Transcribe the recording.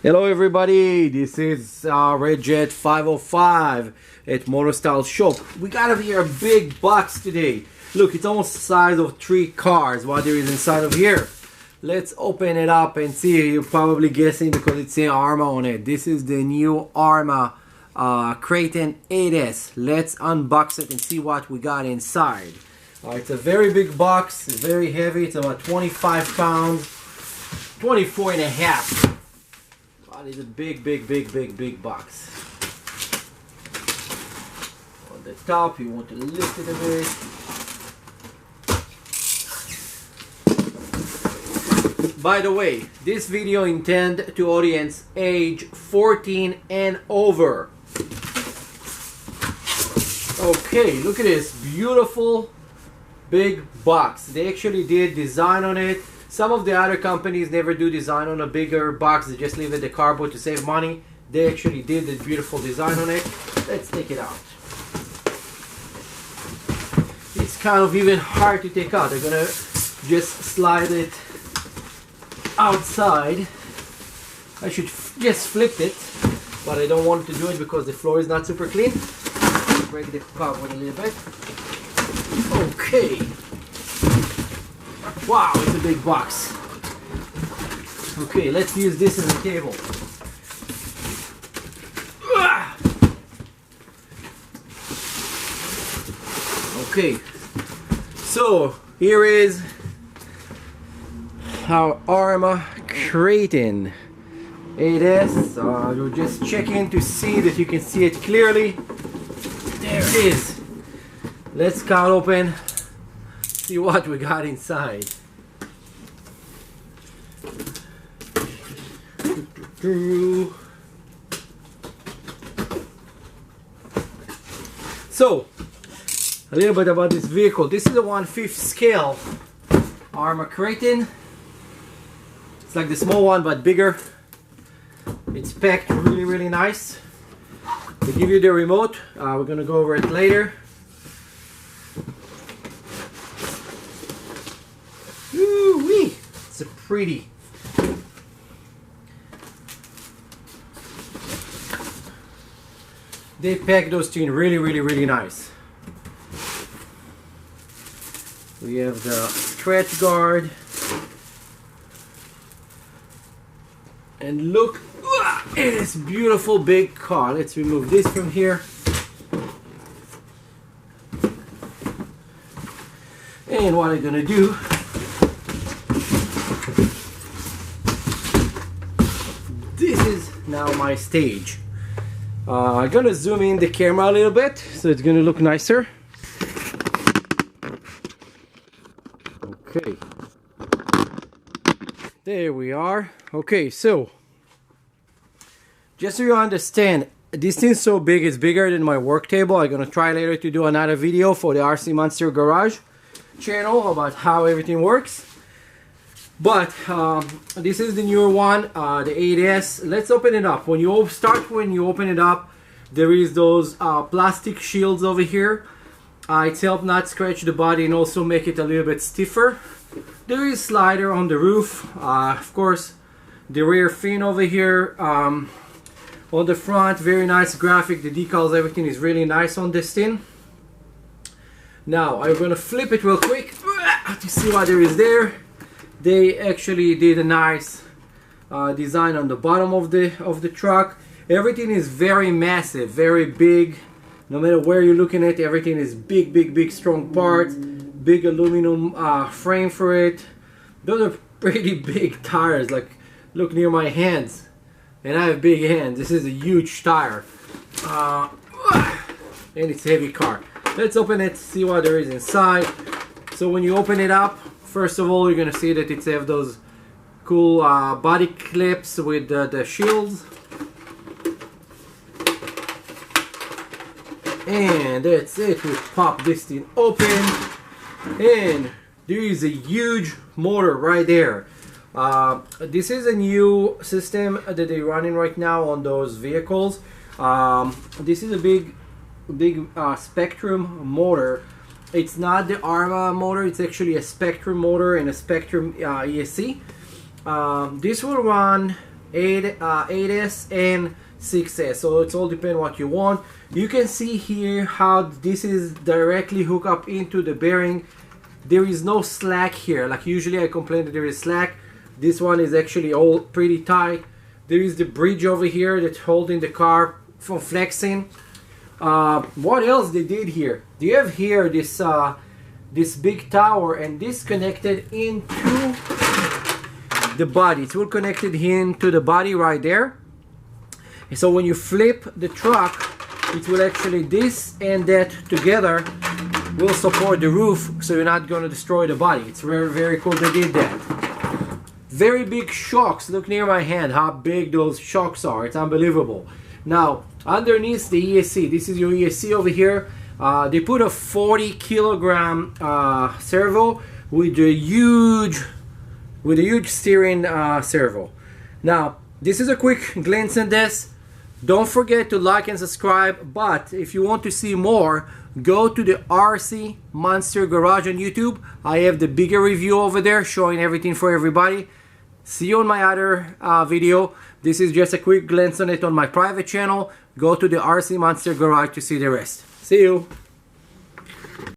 Hello everybody, this is Red Jet 505 at Motorstyle Shop. We got over here a big box today. Look, it's almost the size of 3 cars what there is inside of here. Let's open it up and see. You're probably guessing because it's an arrma on it. This is the new arrma Kraton 8S. Let's unbox it and see what we got inside. It's a very big box, it's very heavy, it's about 25 pounds, 24 and a half. It's a big box. On the top, you want to lift it a bit. By the way, this video intended to audience age 14 and over. Okay, look at this beautiful big box. They actually did design on it. Some of the other companies never do design on a bigger box. They just leave it the cardboard to save money. They actually did the beautiful design on it. Let's take it out. It's kind of even hard to take out. I'm gonna just slide it outside. I should just flip it, but I don't want to do it because the floor is not super clean. Break the cardboard a little bit. Okay. Wow, it's a big box. Okay, let's use this as a table. Okay, so here is our arrma Kraton 8S. You'll just check in to see that you can see it clearly. There it is. Let's cut open. See what we got inside. So, a little bit about this vehicle. This is a 1/5 scale arrma Kraton. It's like the small one but bigger. It's packed really nice. They give you the remote. We're gonna go over it later. It's pretty. They pack those two in really nice. We have the scratch guard. And look at this beautiful big car. Let's remove this from here. And what I'm gonna do, this is now my stage. I'm gonna zoom in the camera a little bit so it's gonna look nicer. Okay, there we are. Okay, so just so you understand, this thing's so big, it's bigger than my work table. I'm gonna try later to do another video for the RC Monster Garage channel about how everything works. But this is the newer one, the 8S. Let's open it up. When you open it up, there is those plastic shields over here. It's helped not scratch the body and also make it a little bit stiffer. There is a slider on the roof. Of course, the rear fin over here. On the front, very nice graphic. The decals, everything is really nice on this thing. Now, I'm gonna flip it real quick to see what there is there. They actually did a nice design on the bottom of the truck. Everything is very massive, very big. No matter where you're looking at, everything is big strong parts. Big aluminum frame for it. Those are pretty big tires. Like, look near my hands, and I have big hands. This is a huge tire, and it's a heavy car. Let's open it, see what there is inside. So when you open it up, first of all, you're gonna see that it's have those cool body clips with the shields, and that's it. We pop this thing open, and there is a huge motor right there. This is a new system that they're running right now on those vehicles. This is a big Spectrum motor. It's not the arrma motor, it's actually a Spectrum motor and a Spectrum ESC. This will run 8S and 6S, so it's all depend what you want. You can see here how this is directly hooked up into the bearing. There is no slack here, like usually I complain that there is slack. This one is actually all pretty tight. There is the bridge over here that's holding the car from flexing. What else they did here? They have here this this big tower, and this connected into the body. It's all connected into the body right there. And so when you flip the truck, it will actually, this and that together will support the roof, so you're not going to destroy the body. It's very, very cool they did that. Very big shocks. Look near my hand how big those shocks are. It's unbelievable. Now underneath the ESC, this is your ESC over here. They put a 40 kilogram servo with a huge steering servo. Now this is a quick glance at this. Don't forget to like and subscribe, but if you want to see more, go to the RC Monster Garage on YouTube. I have the bigger review over there showing everything for everybody. See you on my other video. This is just a quick glance on it on my private channel. Go to the RC Monster Garage to see the rest. See you.